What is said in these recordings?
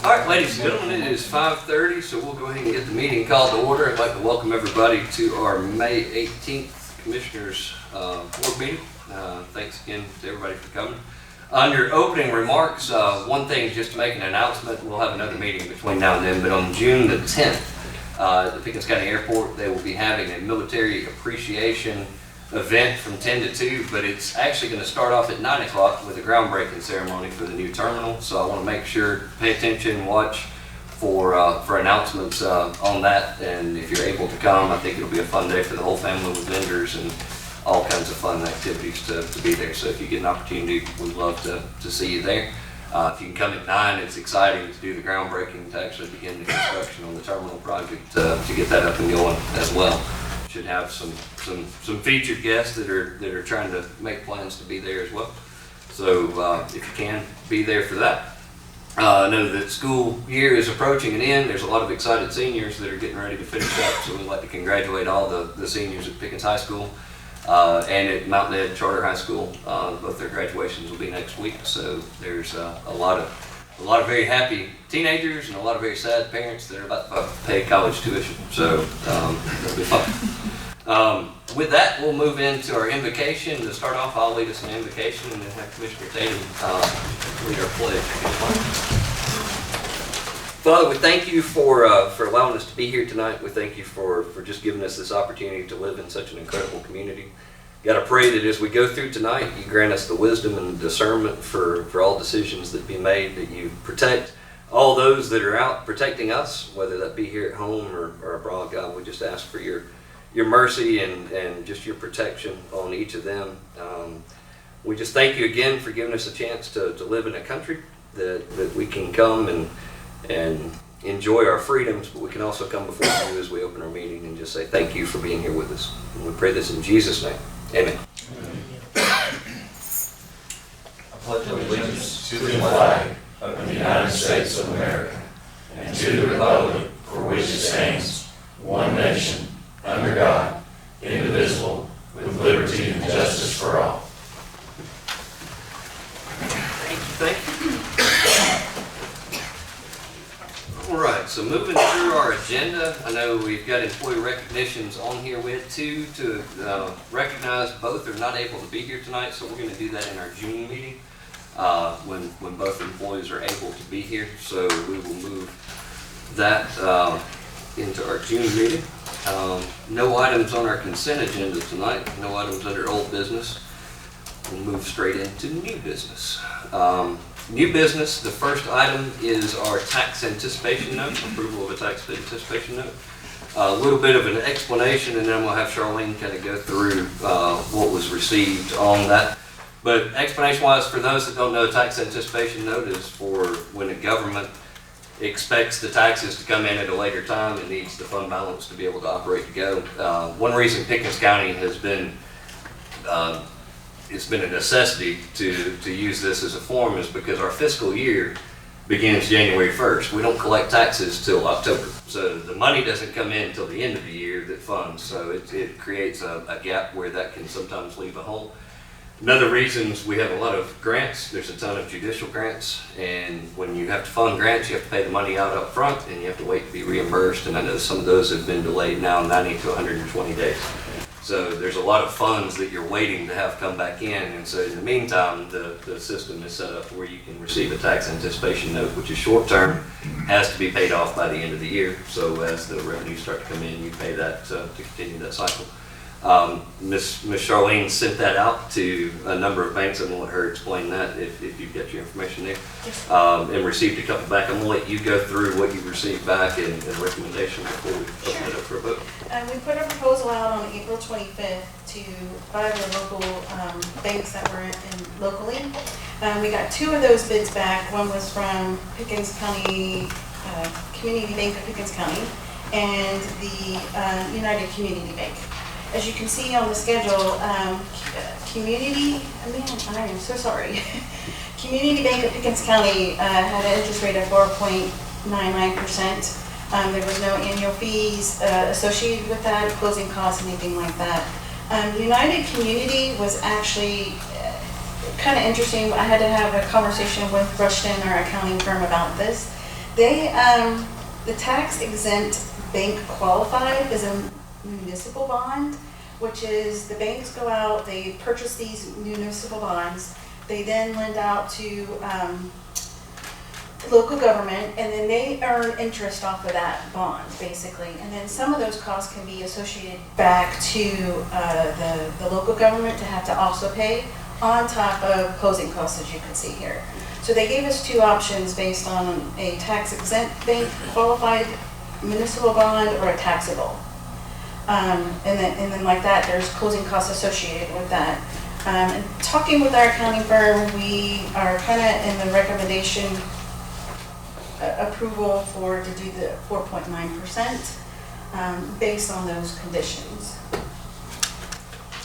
All right, ladies and gentlemen, it is 5:30, so we'll go ahead and get the meeting called to order. I'd like to welcome everybody to our May 18th Commissioners Board meeting. Thanks again to everybody for coming. On your opening remarks, one thing just to make an announcement, we'll have another meeting between now and then, but on June the 10th, at the Pickens County Airport, they will be having a military appreciation event from 10 to 2, but it's actually going to start off at 9 o'clock with a groundbreaking ceremony for the new terminal. So I want to make sure to pay attention, watch for announcements on that, and if you're able to come, I think it'll be a fun day for the whole family with vendors and all kinds of fun activities to be there. So if you get an opportunity, we'd love to see you there. If you can come at 9, it's exciting to do the groundbreaking, to actually begin the construction on the terminal project, to get that up and going as well. Should have some featured guests that are trying to make plans to be there as well. So if you can, be there for that. I know that school year is approaching an end. There's a lot of excited seniors that are getting ready to finish up, so we'd like to congratulate all the seniors at Pickens High School and at Mountain Ed Charter High School. Both their graduations will be next week, so there's a lot of very happy teenagers and a lot of very sad parents that are about to pay college tuition. So it'll be fun. With that, we'll move into our invocation. To start off, I'll lead us in invocation and then have Commissioner Tatum lead our pledge. Father, we thank you for allowing us to be here tonight. We thank you for just giving us this opportunity to live in such an incredible community. God, I pray that as we go through tonight, you grant us the wisdom and the discernment for all decisions that be made, that you protect all those that are out protecting us, whether that be here at home or abroad. God, we just ask for your mercy and just your protection on each of them. We just thank you again for giving us a chance to live in a country that we can come and enjoy our freedoms, but we can also come before you as we open our meeting and just say thank you for being here with us. And we pray this in Jesus' name. Amen. I pledge allegiance to the flag of the United States of America and to the republic for which it stands, one nation, under God, indivisible, with liberty and justice for all. Thank you. All right, so moving through our agenda, I know we've got employee recognitions on here. We had two to recognize. Both are not able to be here tonight, so we're going to do that in our June meeting when both employees are able to be here. So we will move that into our June meeting. No items on our consent agenda tonight. No items under old business. We'll move straight into new business. New business, the first item is our tax anticipation note, approval of a tax anticipation note. A little bit of an explanation, and then we'll have Charlene kind of go through what was received on that. But explanation-wise, for those that don't know, tax anticipation note is for when the government expects the taxes to come in at a later time and needs the fund balance to be able to operate to go. One reason Pickens County has been it's been a necessity to use this as a form is because our fiscal year begins January 1st. We don't collect taxes till October. So the money doesn't come in until the end of the year that funds. So it creates a gap where that can sometimes leave a hole. Another reason is we have a lot of grants. There's a ton of judicial grants. And when you have to fund grants, you have to pay the money out up front and you have to wait to be reimbursed. And I know some of those have been delayed now 90 to 120 days. So there's a lot of funds that you're waiting to have come back in, and so in the meantime, the system is set up where you can receive a tax anticipation note, which is short term, has to be paid off by the end of the year. So as the revenues start to come in, you pay that to continue that cycle. Miss Charlene sent that out to a number of banks. I'm going to let her explain that if you've got your information there. Yes. And received a couple back. I'm going to let you go through what you received back and recommendations before we open it up for a vote. We put a proposal out on April 25th to 5 of the local banks that were in locally. We got 2 of those bids back. One was from Pickens County, Community Bank of Pickens County, and the United Community Bank. As you can see on the schedule, I am so sorry. Community Bank of Pickens County had an interest rate of 4.99%. There was no annual fees associated with that, closing costs, anything like that. United Community was actually kind of interesting. I had to have a conversation with Rushton, our accounting firm, about this. They, the tax exempt bank qualified is a municipal bond, which is the banks go out, they purchase these municipal bonds, they then lend out to local government, and then they earn interest off of that bond, basically. And then some of those costs can be associated back to the local government to have to also pay on top of closing costs, as you can see here. So they gave us two options based on a tax exempt bank qualified municipal bond or a taxable. And then like that, there's closing costs associated with that. And talking with our accounting firm, we are kind of in the recommendation approval to do the 4.9% based on those conditions.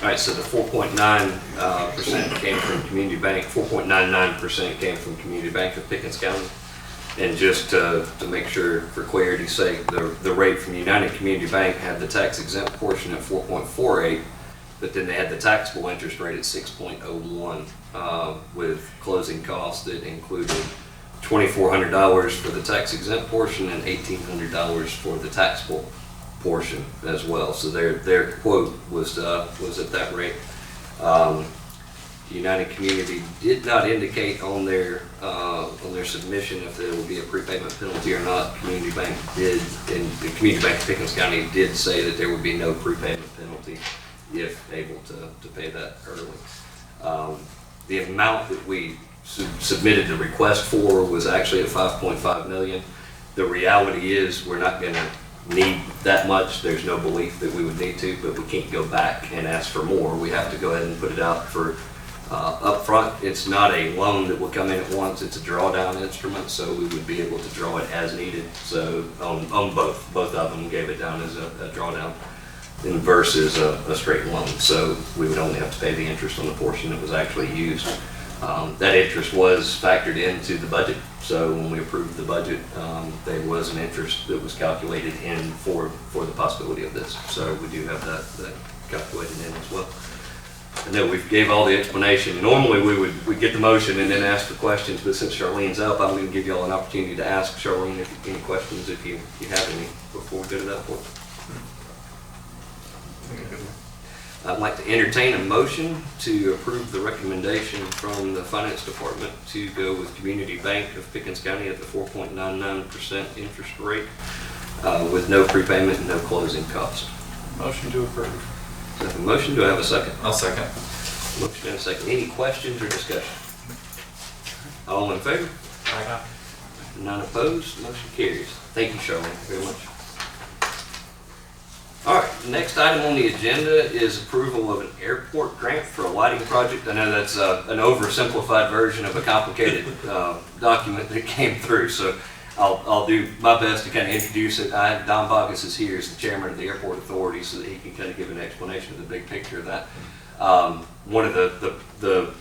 All right, so the 4.9% came from Community Bank, 4.99% came from Community Bank of Pickens County. And just to make sure, for clarity's sake, the rate from United Community Bank had the tax exempt portion at 4.48, but then they had the taxable interest rate at 6.01 with closing costs that included $2,400 for the tax exempt portion and $1,800 for the taxable portion as well. So their quote was at that rate. United Community did not indicate on their submission if there would be a prepayment penalty or not. Community Bank did, and the Community Bank of Pickens County did say that there would be no prepayment penalty if able to pay that early. The amount that we submitted the request for was actually at 5.5 million. The reality is we're not going to need that much. There's no belief that we would need to, but we can't go back and ask for more. We have to go ahead and put it out for upfront. It's not a loan that will come in at once. It's a drawdown instrument, so we would be able to draw it as needed. So on both of them gave it down as a drawdown versus a straight loan. So we would only have to pay the interest on the portion that was actually used. That interest was factored into the budget. So when we approved the budget, there was an interest that was calculated in for the possibility of this. So we do have that calculated in as well. I know we gave all the explanation. Normally we'd get the motion and then ask for questions, but since Charlene's up, I'm going to give you all an opportunity to ask Charlene any questions if you have any before we go to that point. I'd like to entertain a motion to approve the recommendation from the Finance Department to go with Community Bank of Pickens County at the 4.99% interest rate with no prepayment and no closing cost. Motion to approve. I have a motion. Do I have a second? I'll second. Motion and a second. Any questions or discussion? All in favor? Aye. None opposed. Motion carries. Thank you, Charlene, very much. All right, next item on the agenda is approval of an airport grant for a lighting project. I know that's an oversimplified version of a complicated document that came through, so I'll do my best to kind of introduce it. Don Bogus is here as the chairman of the Airport Authority, so that he can kind of give an explanation of the big picture of that. One of the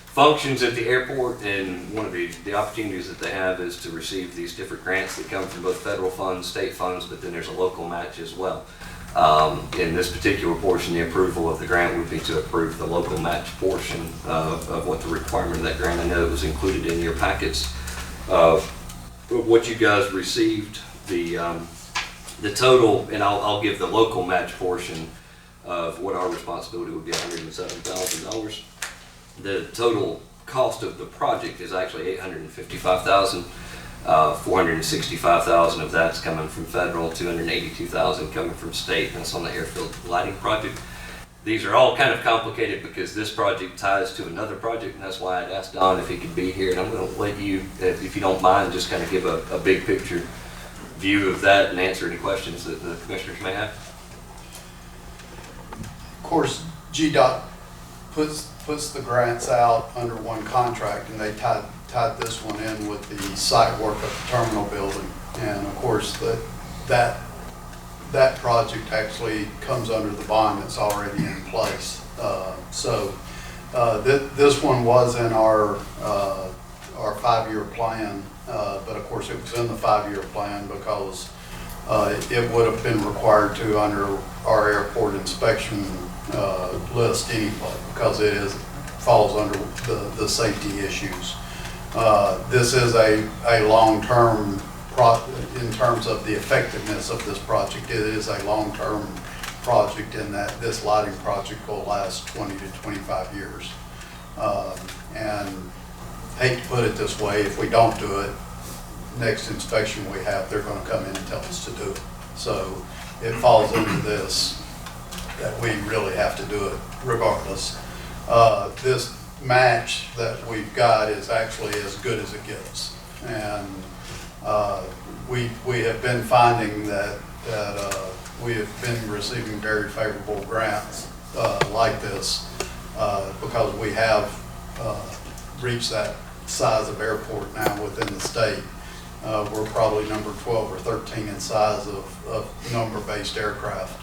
functions at the airport and one of the opportunities that they have is to receive these different grants that come from both federal funds, state funds, but then there's a local match as well. In this particular portion, the approval of the grant would be to approve the local match portion of what the requirement of that grant. I know it was included in your packets. What you guys received, the total, and I'll give the local match portion of what our responsibility would be $107,000. The total cost of the project is actually $855,000. $465,000 of that's coming from federal, $282,000 coming from state, and that's on the airfield lighting project. These are all kind of complicated because this project ties to another project, and that's why I'd asked Don if he could be here. And I'm going to let you, if you don't mind, just kind of give a big picture view of that and answer any questions that the commissioners may have. Of course, GDOT puts the grants out under one contract, and they tied this one in with the site work of the terminal building. And of course, that project actually comes under the bond that's already in place. This one was in our 5-year plan, but of course it was in the 5-year plan because it would have been required to under our airport inspection list anyway, because it falls under the safety issues. This is a long-term in terms of the effectiveness of this project, it is a long-term project in that this lighting project will last 20 to 25 years. And hate to put it this way, if we don't do it, next inspection we have, they're going to come in and tell us to do it. So it falls into this, that we really have to do it regardless. This match that we've got is actually as good as it gets. And we have been finding that we have been receiving very favorable grants like this because we have reached that size of airport now within the state. We're probably number 12 or 13 in size of number-based aircraft.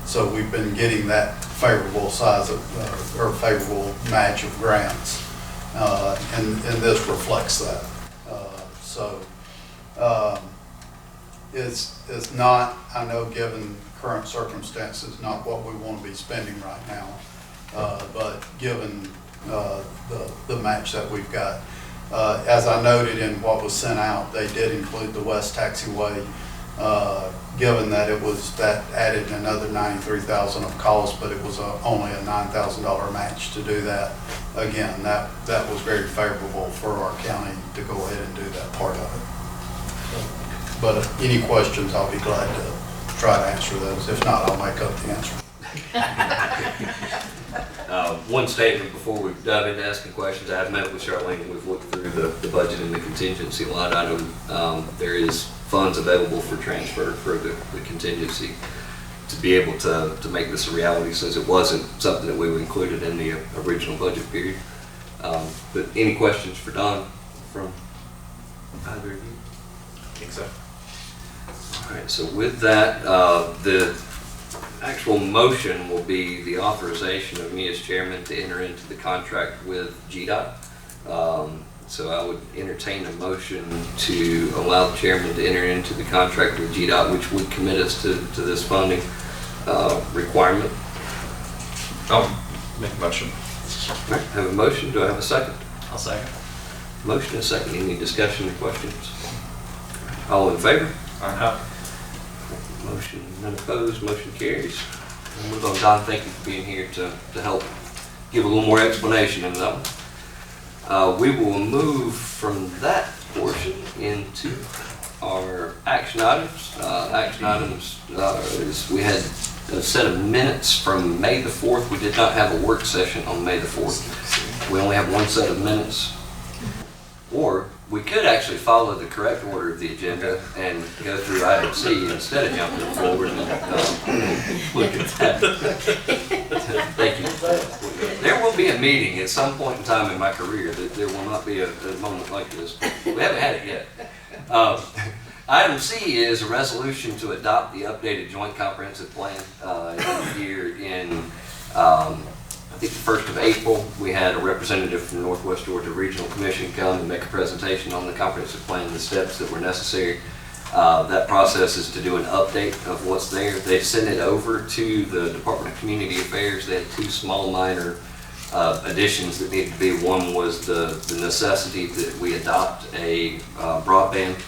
So we've been getting that favorable size of, or favorable match of grants. And this reflects that. It's not, I know given current circumstances, not what we want to be spending right now. But given the match that we've got, as I noted in what was sent out, they did include the west taxiway. Given that that added another $93,000 of cost, but it was only a $9,000 match to do that. Again, that was very favorable for our county to go ahead and do that part of it. But any questions, I'll be glad to try to answer those. If not, I'll make up the answer. One statement before we dive into asking questions. I have met with Charlene. We've looked through the budget and the contingency line item. There is funds available for transfer for the contingency to be able to make this a reality, since it wasn't something that we included in the original budget period. But any questions for Don from either of you? I think so. All right, so with that, the actual motion will be the authorization of me as chairman to enter into the contract with GDOT. So I would entertain a motion to allow the chairman to enter into the contract with GDOT, which would commit us to this funding requirement. I'll make a motion. All right, I have a motion. Do I have a second? I'll second. Motion and a second. Any discussion or questions? All in favor? Aye. Motion, none opposed, motion carries. We'll move on. Don, thank you for being here to help give a little more explanation in that one. We will move from that portion into our action items. Action items is we had a set of minutes from May the 4th. We did not have a work session on May the 4th. We only have one set of minutes. Or we could actually follow the correct order of the agenda and go through item C instead of jumping forward and look at that. Thank you. There will be a meeting at some point in time in my career that there will not be a moment like this. We haven't had it yet. Item C is a resolution to adopt the updated joint comprehensive plan. Here in I think the 1st of April, we had a representative from Northwest Georgia Regional Commission come and make a presentation on the comprehensive plan and the steps that were necessary. That process is to do an update of what's there. They sent it over to the Department of Community Affairs. They had 2 small minor additions that needed to be. One was the necessity that we adopt a broadband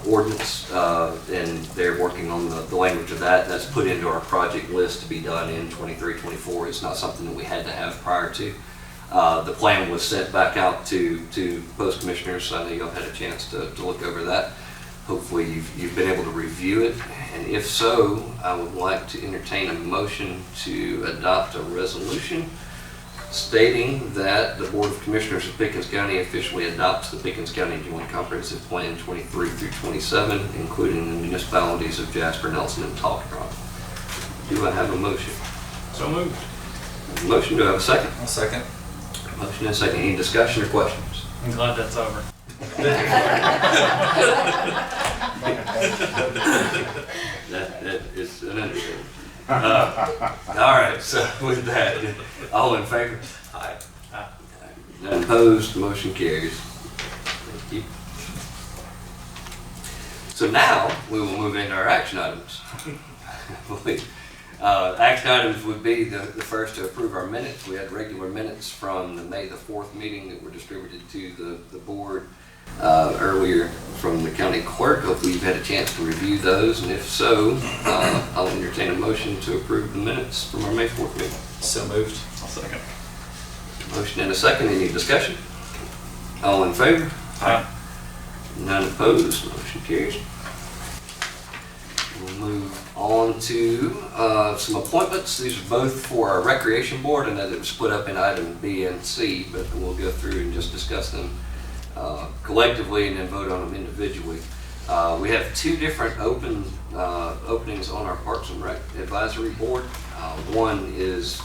ordinance, and they're working on the language of that. That's put into our project list to be done in 23-24. It's not something that we had to have prior to. The plan was sent back out to post commissioners, so I know y'all had a chance to look over that. Hopefully you've been able to review it, and if so, I would like to entertain a motion to adopt a resolution stating that the Board of Commissioners of Pickens County officially adopts the Pickens County Joint Comprehensive Plan 23 through 27, including the municipalities of Jasper, Nelson, and Talcott. Do I have a motion? So moved. Motion, do I have a second? I'll second. Motion and a second. Any discussion or questions? I'm glad that's over. That is an understatement. All right, so with that, all in favor? Aye. None opposed, motion carries. Thank you. So now we will move into our action items. Action items would be the first to approve our minutes. We had regular minutes from the May the 4th meeting that were distributed to the board. earlier from the county clerk. Hopefully you've had a chance to review those, and if so, I'll entertain a motion to approve the minutes from our May 4th meeting. So moved. I'll second. Motion and a second. Any discussion? All in favor? Aye. None opposed. Motion carries. We'll move on to some appointments. These are both for our recreation board. I know that it was split up in item B and C, but we'll go through and just discuss them collectively and then vote on them individually. We have two different openings on our Parks and Rec Advisory Board. One is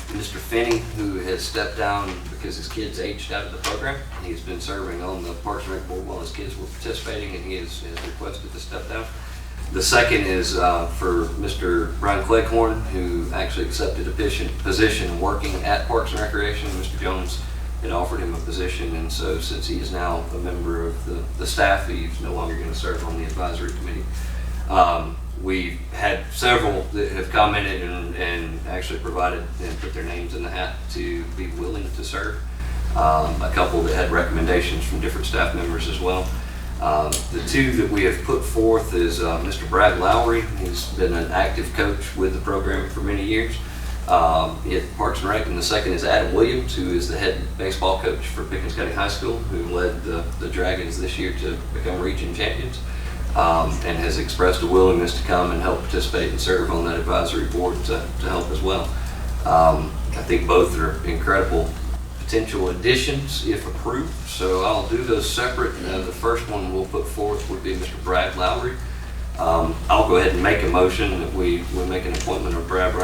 Mr. Finney, who has stepped down because his kids aged out of the program. He's been serving on the Parks and Rec Board while his kids were participating, and he has requested to step down. The second is for Mr. Brian Cleghorn, who actually accepted a position working at Parks and Recreation. Mr. Jones had offered him a position, and so since he is now a member of the staff, he's no longer going to serve on the advisory committee. We've had several that have commented and actually provided and put their names in the hat to be willing to serve. A couple that had recommendations from different staff members as well. The two that we have put forth is Mr. Brad Lowery. He's been an active coach with the program for many years at Parks and Rec, and the second is Adam Williams, who is the head baseball coach for Pickens County High School, who led the Dragons this year to become region champions. And has expressed a willingness to come and help participate and serve on that advisory board to help as well. I think both are incredible potential additions if approved, so I'll do those separate. The first one we'll put forth would be Mr. Brad Lowery. I'll go ahead and make a motion that we make an appointment of Brad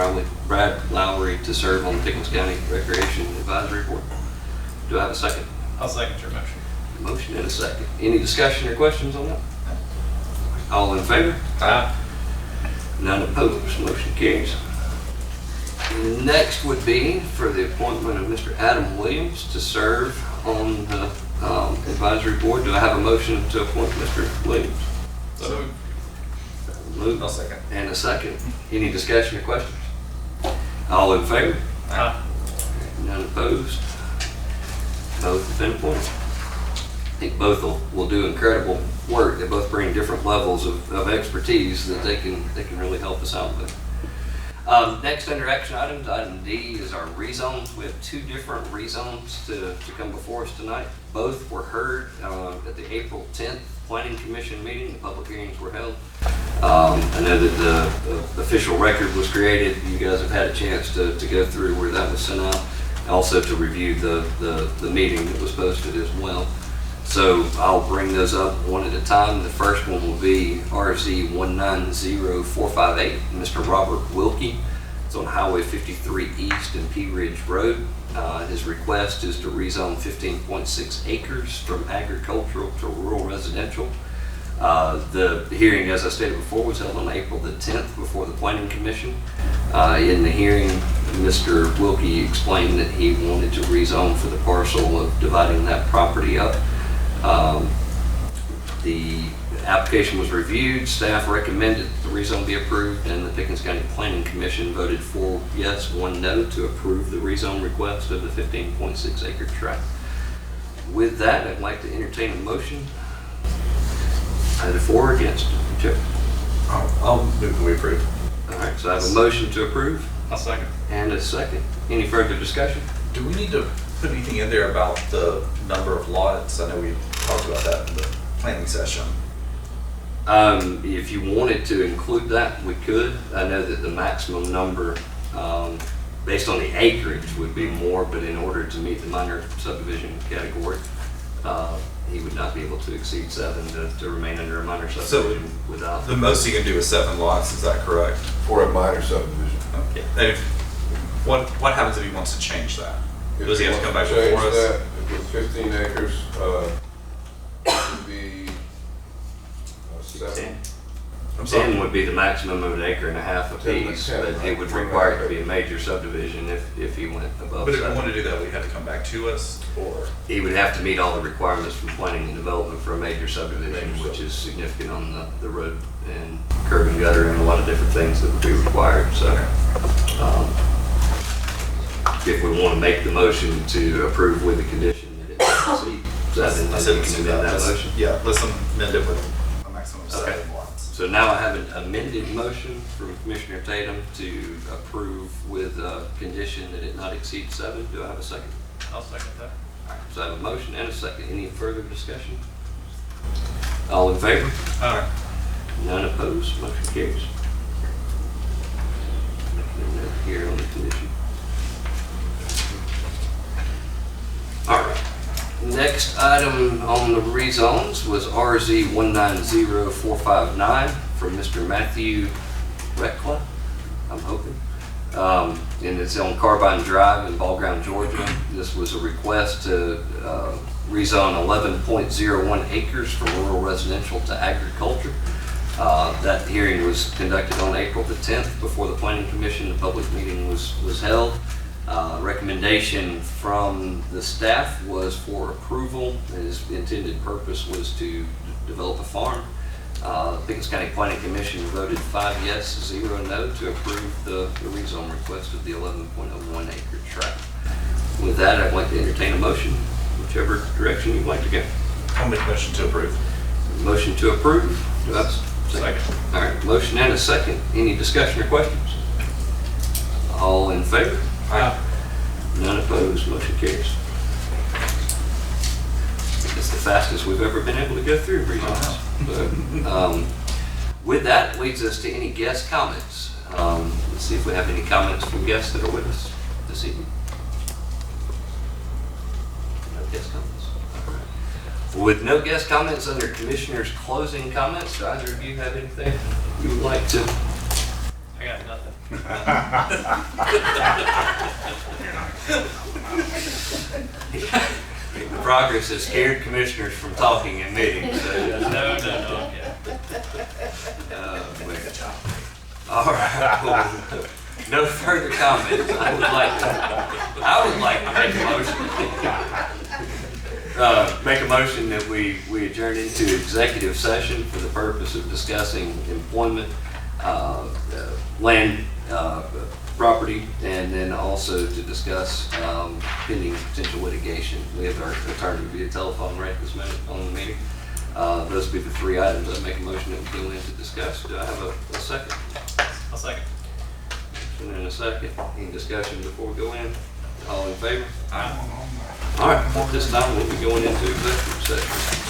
Lowery to serve on the Pickens County Recreation Advisory Board. Do I have a second? I'll second your motion. Motion and a second. Any discussion or questions on that? All in favor? Aye. None opposed. Motion carries. Next would be for the appointment of Mr. Adam Williams to serve on the advisory board. Do I have a motion to appoint Mr. Williams? So Moved. I'll second. And a second. Any discussion or questions? All in favor? Aye. None opposed. Both have been appointed. I think both will do incredible work. They both bring different levels of expertise that they can really help us out with. Next under action items, item D is our rezones. We have two different rezones to come before us tonight. Both were heard at the April 10th Planning Commission meeting. The public hearings were held. I know that the official record was created. You guys have had a chance to go through where that was sent out. Also to review the meeting that was posted as well. So I'll bring those up one at a time. The first one will be RZ 190458, Mr. Robert Wilkie. It's on Highway 53 East and Pea Ridge Road. His request is to rezone 15.6 acres from agricultural to rural residential. The hearing, as I stated before, was held on April the 10th before the Planning Commission. In the hearing, Mr. Wilkie explained that he wanted to rezone for the parcel of dividing that property up. The application was reviewed, staff recommended the rezone be approved, and the Pickens County Planning Commission voted 4 yes, 1 no to approve the rezone request of the 15.6 acre tract. With that, I'd like to entertain a motion either for or against. Chip? I'll move that we approve. All right, so I have a motion to approve I'll second. and a second. Any further discussion? Do we need to put anything in there about the number of lots? I know we talked about that in the planning session. If you wanted to include that, we could. I know that the maximum number, based on the acreage, would be more, but in order to meet the minor subdivision category, he would not be able to exceed 7 to remain under a minor subdivision without. The most you can do is 7 lots, is that correct? For a minor subdivision. Okay. And what happens if he wants to change that? Does he have to come back Change before us? that, if it's 15 acres, it would be 7. 10 would be the maximum of 1.5 acres apiece, 10, but it would right. require it to be a major subdivision if he went above But if we 7. want to do that, we have to come back to us, or? He would have to meet all the requirements from planning and development for a major subdivision, which is significant on the road and curb and gutter and a lot of different things that would be required. So if we want to make the motion to approve with the condition that it doesn't exceed 7, I said we let's can do amend that. that motion. Yeah, let's amend it with a maximum of Okay. 7 lots. So now I have an amended motion from Commissioner Tatum to approve with a condition that it not exceed 7. Do I have a second? I'll second that. All right, so I have a motion and a second. Any further discussion? All in favor? Aye. None opposed, motion carries. Making a note here on the condition. All right. Next item on the rezones was RZ 190459 from Mr. Mathew Rehklau, I'm hoping. And it's on Carbine Drive in Ball Ground, Georgia. This was a request to rezone 11.01 acres from rural residential to agriculture. That hearing was conducted on April the 10th before the Planning Commission. The public meeting was held. Recommendation from the staff was for approval. His intended purpose was to develop a farm. Pickens County Planning Commission voted 5 yes, 0 no to approve the rezone request of the 11.01 acre tract. With that, I'd like to entertain a motion, whichever direction you'd like to go. I'll make a motion to approve. Motion to approve. Do I have a Second. All right, motion and a second. Any discussion or questions? All in favor? Aye. None opposed, motion carries. It's the fastest we've ever been able to go through rezones. But, with that, leads us to any guest comments. Let's see if we have any comments from guests that are with us this evening. No guest comments. All right. With no guest comments under Commissioner's closing comments, do either of you have anything you would like to? I got nothing. Progress has scared commissioners from talking in meetings. So, No, yeah. Good job. All right. Well, no further comments. I would like to make a motion that we adjourn into executive session for the purpose of discussing employment, land, property, and then also to discuss pending potential litigation. We have our attorney via telephone right this minute on the meeting. Those would be the 3 items I make a motion that we go in to discuss. Do I have a second? I'll second. And then a second. Any discussion before we go in? All in favor? Aye. All right, at this time, we'll be going into executive session.